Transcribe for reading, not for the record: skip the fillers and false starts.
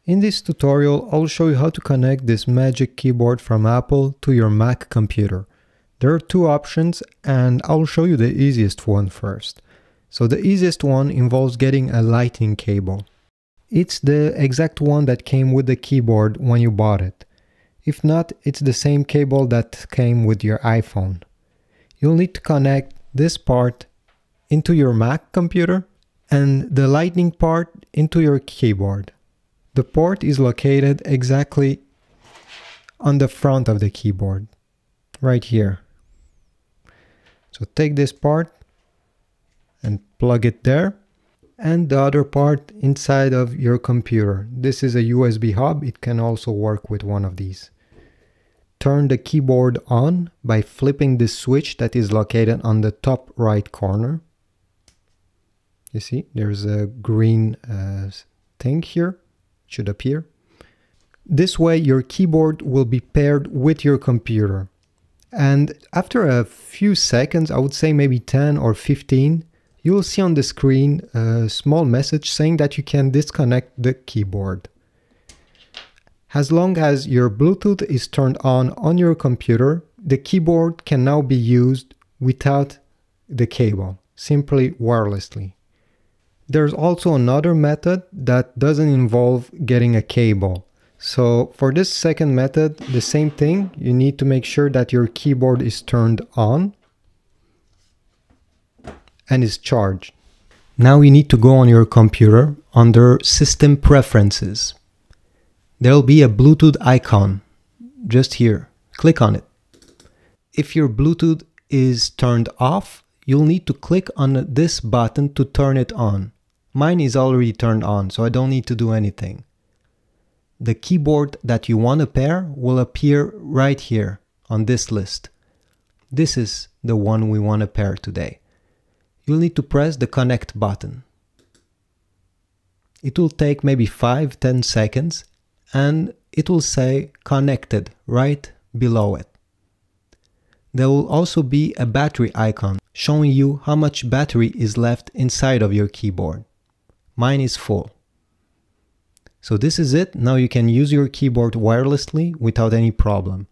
In this tutorial, I'll show you how to connect this Magic Keyboard from Apple to your Mac computer. There are two options and I'll show you the easiest one first. So the easiest one involves getting a lightning cable. It's the exact one that came with the keyboard when you bought it. If not, it's the same cable that came with your iPhone. You'll need to connect this part into your Mac computer and the lightning part into your keyboard. The port is located exactly on the front of the keyboard, right here. So take this part and plug it there, and the other part inside of your computer. This is a USB hub, it can also work with one of these. Turn the keyboard on by flipping this switch that is located on the top right corner. You see, there's a green thing here. Should appear. This way your keyboard will be paired with your computer, and after a few seconds, I would say maybe 10 or 15, you will see on the screen a small message saying that you can disconnect the keyboard. As long as your Bluetooth is turned on your computer, the keyboard can now be used without the cable, simply wirelessly. There's also another method that doesn't involve getting a cable. So for this second method, the same thing, you need to make sure that your keyboard is turned on and is charged. Now you need to go on your computer under System Preferences. There'll be a Bluetooth icon just here. Click on it. If your Bluetooth is turned off, you'll need to click on this button to turn it on. Mine is already turned on, so I don't need to do anything. The keyboard that you want to pair will appear right here on this list. This is the one we want to pair today. You'll need to press the connect button. It will take maybe 5-10 seconds and it will say connected right below it. There will also be a battery icon showing you how much battery is left inside of your keyboard. Mine is full. So this is it. Now you can use your keyboard wirelessly without any problem.